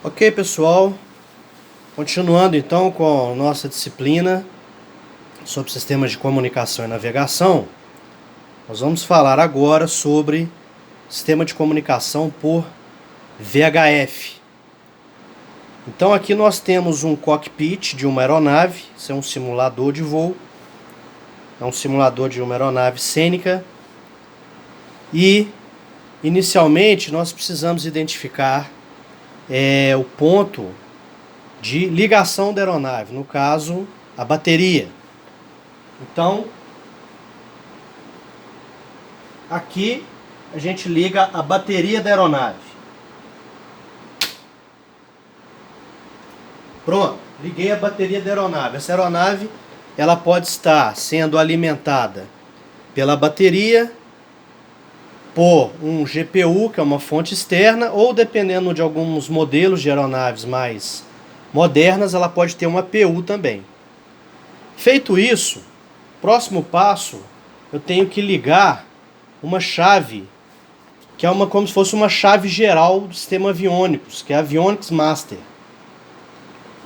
Ok, pessoal, continuando então com a nossa disciplina sobre sistemas de comunicação e navegação, nós vamos falar agora sobre sistema de comunicação por VHF. Então aqui nós temos um cockpit de uma aeronave, isso é um simulador de voo, é um simulador de uma aeronave cênica e inicialmente nós precisamos identificar o ponto de ligação da aeronave, no caso, a bateria. Então, aqui a gente liga a bateria da aeronave. Pronto, liguei a bateria da aeronave. Essa aeronave, ela pode estar sendo alimentada pela bateria, por um GPU, que é uma fonte externa, ou dependendo de alguns modelos de aeronaves mais modernas, ela pode ter uma PU também. Feito isso, próximo passo, eu tenho que ligar uma chave, que é como se fosse uma chave geral do sistema Avionics, que é a Avionics Master.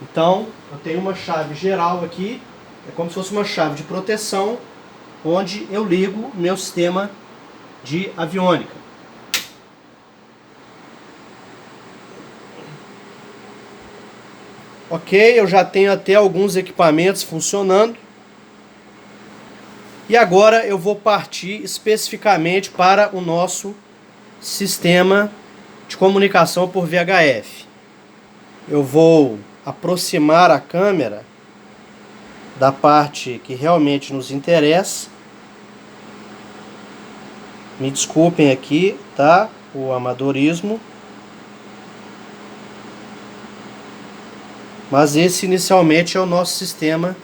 Então, eu tenho uma chave geral aqui, é como se fosse uma chave de proteção, onde eu ligo meu sistema de aviônica. Ok, eu já tenho até alguns equipamentos funcionando. E agora eu vou partir especificamente para o nosso sistema de comunicação por VHF. Eu vou aproximar a câmera da parte que realmente nos interessa. Me desculpem aqui, tá? O amadorismo. Mas esse inicialmente é o nosso sistema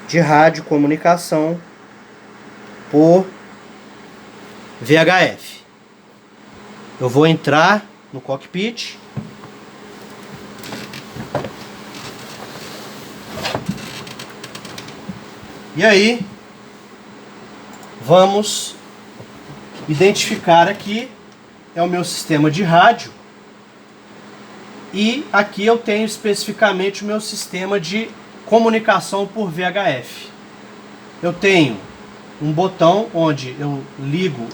de rádio comunicação por VHF. Eu vou entrar no cockpit. E aí, vamos identificar aqui, é o meu sistema de rádio. E aqui eu tenho especificamente o meu sistema de comunicação por VHF. Eu tenho um botão onde eu ligo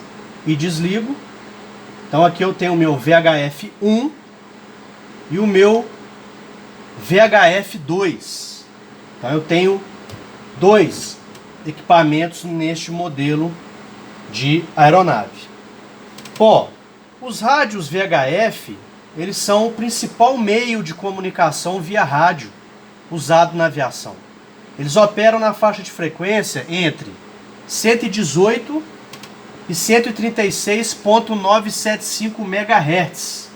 e desligo. Então aqui eu tenho o meu VHF 1 e o meu VHF 2. Então eu tenho dois equipamentos neste modelo de aeronave. Bom, os rádios VHF, eles são o principal meio de comunicação via rádio usado na aviação. Eles operam na faixa de frequência entre 118 e 136.975 MHz.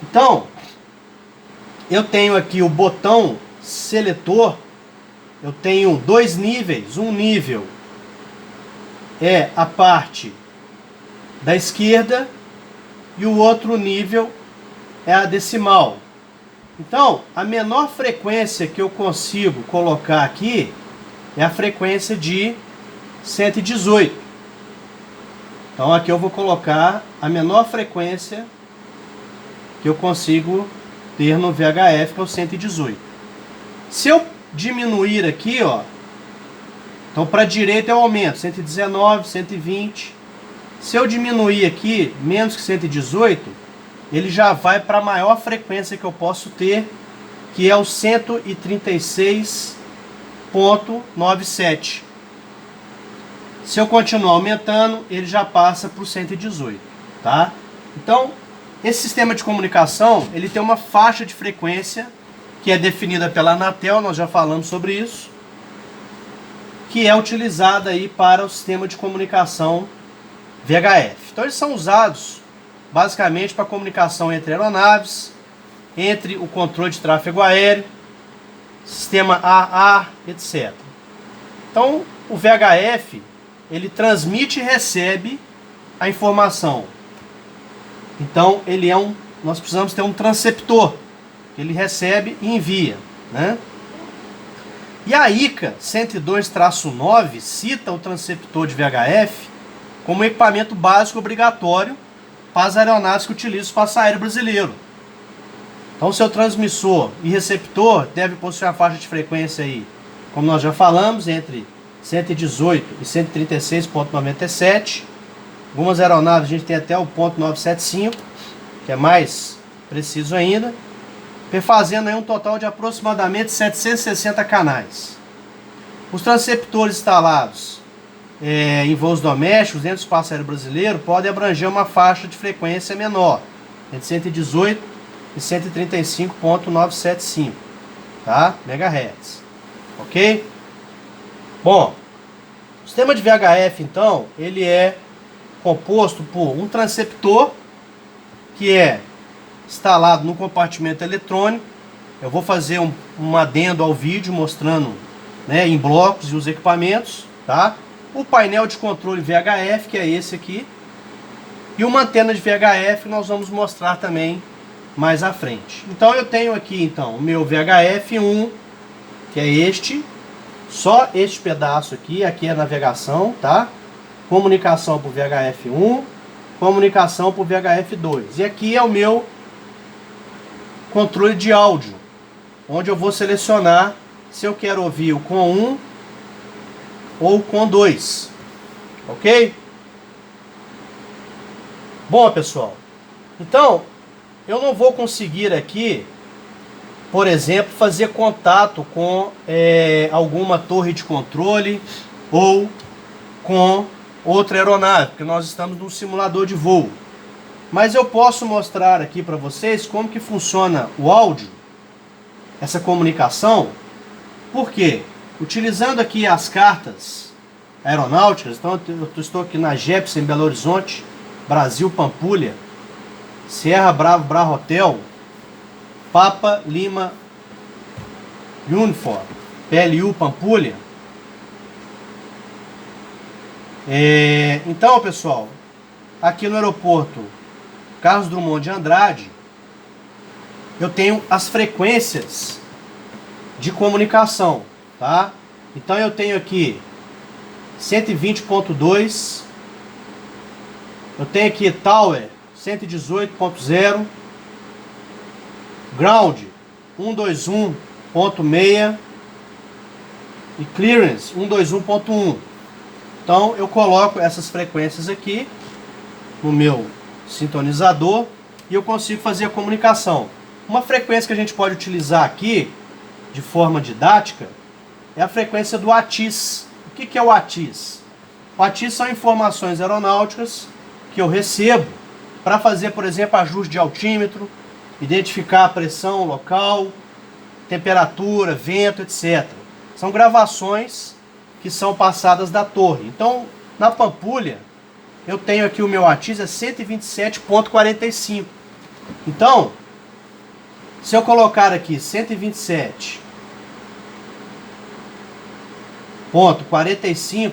Então, eu tenho aqui o botão seletor. Eu tenho dois níveis. Um nível é a parte da esquerda e o outro nível é a decimal. Então, a menor frequência que eu consigo colocar aqui é a frequência de 118. Então aqui eu vou colocar a menor frequência que eu consigo ter no VHF, que é o 118. Se eu diminuir aqui, ó, então para a direita eu aumento 119, 120. Se eu diminuir aqui menos que 118, ele já vai para a maior frequência que eu posso ter, que é o 136.97. Se eu continuar aumentando, ele já passa para o 118, tá? Então, esse sistema de comunicação, ele tem uma faixa de frequência que é definida pela Anatel, nós já falamos sobre isso, que é utilizada aí para o sistema de comunicação VHF. Então eles são usados basicamente para comunicação entre aeronaves, entre o controle de tráfego aéreo, sistema AA, etc. Então o VHF, ele transmite e recebe a informação. Então ele nós precisamos ter um transceptor. Ele recebe e envia, né? E a ICA 102-9 cita o transceptor de VHF como equipamento básico obrigatório para as aeronaves que utilizam o espaço aéreo brasileiro. Então, seu transmissor e receptor deve possuir a faixa de frequência aí, como nós já falamos, entre 118 e 136.97. Algumas aeronaves a gente tem até o ponto .975, que é mais preciso ainda, fazendo aí um total de aproximadamente 760 canais. Os transceptores instalados em voos domésticos dentro do espaço aéreo brasileiro podem abranger uma faixa de frequência menor, entre 118 e 135.975, tá? MHz, ok? Bom, o sistema de VHF, então, ele é composto por um transceptor, que é instalado no compartimento eletrônico. Eu vou fazer um adendo ao vídeo mostrando, né, em blocos e os equipamentos, tá? O painel de controle VHF, que é esse aqui, e uma antena de VHF nós vamos mostrar também mais à frente. Então eu tenho aqui então o meu VHF1, que é este, só este pedaço aqui é a navegação, tá? Comunicação por VHF1, comunicação por VHF2. E aqui é o meu controle de áudio, onde eu vou selecionar se eu quero ouvir o com 1 ou com 2, ok? Bom, pessoal, então eu não vou conseguir aqui, por exemplo, fazer contato com alguma torre de controle ou com outra aeronave, porque nós estamos num simulador de voo. Mas eu posso mostrar aqui para vocês como que funciona o áudio, essa comunicação. Por quê? Utilizando aqui as cartas aeronáuticas, então eu estou aqui na Jeppesen, Belo Horizonte, Brasil, Pampulha, Sierra Bravo, Bravo Hotel, Papa Lima Uniform, PLU, Pampulha. Então, pessoal, aqui no aeroporto Carlos Drummond de Andrade, eu tenho as frequências de comunicação, tá? Então eu tenho aqui 120.2, eu tenho aqui Tower 118.0, Ground 121.6 e Clearance 121.1. Então eu coloco essas frequências aqui no meu sintonizador e eu consigo fazer a comunicação. Uma frequência que a gente pode utilizar aqui de forma didática é a frequência do ATIS. O que é o ATIS? O ATIS são informações aeronáuticas que eu recebo para fazer, por exemplo, ajuste de altímetro, identificar a pressão local, temperatura, vento, etc. São gravações que são passadas da torre. Então, na Pampulha, eu tenho aqui o meu ATIS é 127.45. Então, se eu colocar aqui 127.45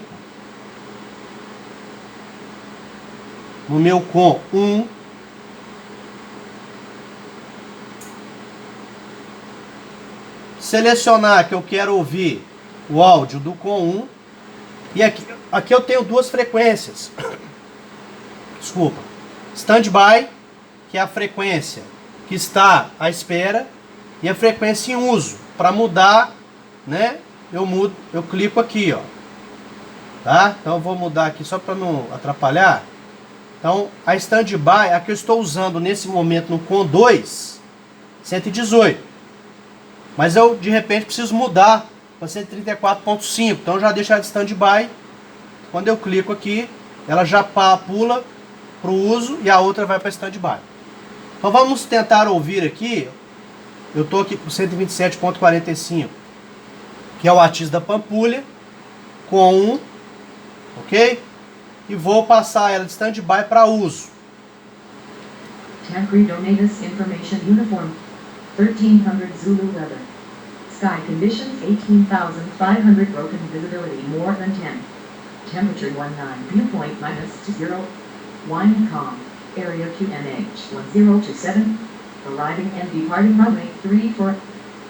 no meu com 1, selecionar que eu quero ouvir o áudio do com 1, e aqui eu tenho duas frequências. Desculpa. Standby, que é a frequência que está à espera, e a frequência em uso. Para mudar, né, eu clico aqui, ó. Tá? Então eu vou mudar aqui só para não atrapalhar. Então, a Standby, a que eu estou usando nesse momento no com 2, 118. Mas eu, de repente, preciso mudar para 134.5. Então, eu já deixo ela de Standby. Quando eu clico aqui, ela já pula para o uso e a outra vai para Standby. Então, vamos tentar ouvir aqui. Eu estou aqui com 127.45, que é o ATIS da Pampulha, com 1, ok? E vou passar ela de Standby para uso. Tancred Omegas Information Uniform 1300 Zulu Weather. Sky conditions 18,500, broken visibility more than 10. Temperature 19, viewpoint -0. Wind calm. Area QNH 1027. Arriving and departing runway 34.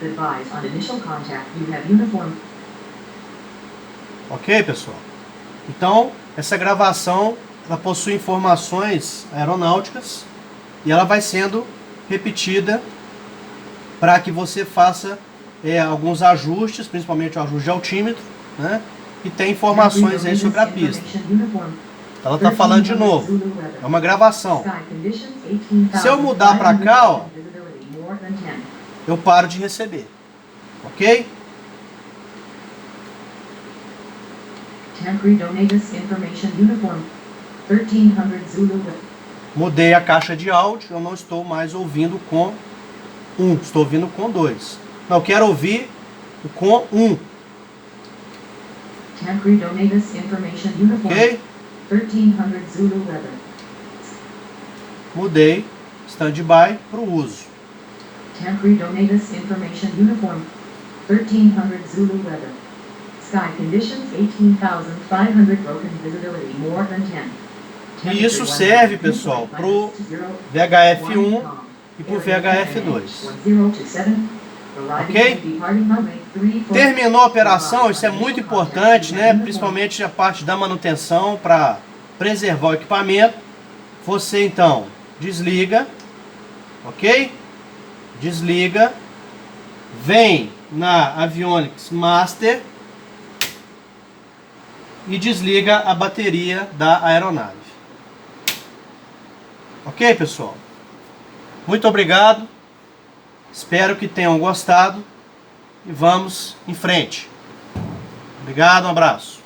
Advise on initial contact. You have uniform. Ok, pessoal? Então, essa gravação ela possui informações aeronáuticas e ela vai sendo repetida para que você faça alguns ajustes, principalmente o ajuste de altímetro, né? E tem informações aí sobre a pista. Ela está falando de novo, é uma gravação. Se eu mudar para cá, ó, eu paro de receber, ok? Mudei a caixa de áudio, eu não estou mais ouvindo com 1, estou ouvindo com 2. Não, eu quero ouvir com 1. Ok? 1300 Zulu weather. Mudei stand-by para o uso. Temporary Donatus Information Uniform. 1300 Zulu weather. Sky conditions 18,500 broken visibility more than 10. E isso serve, pessoal, para o VHF1 e para o VHF2. Ok? Terminou a operação, isso é muito importante, né? Principalmente a parte da manutenção para preservar o equipamento. Você então desliga, ok? Desliga, vem na Avionics Master e desliga a bateria da aeronave. Ok, pessoal? Muito obrigado. Espero que tenham gostado e vamos em frente. Obrigado, um abraço.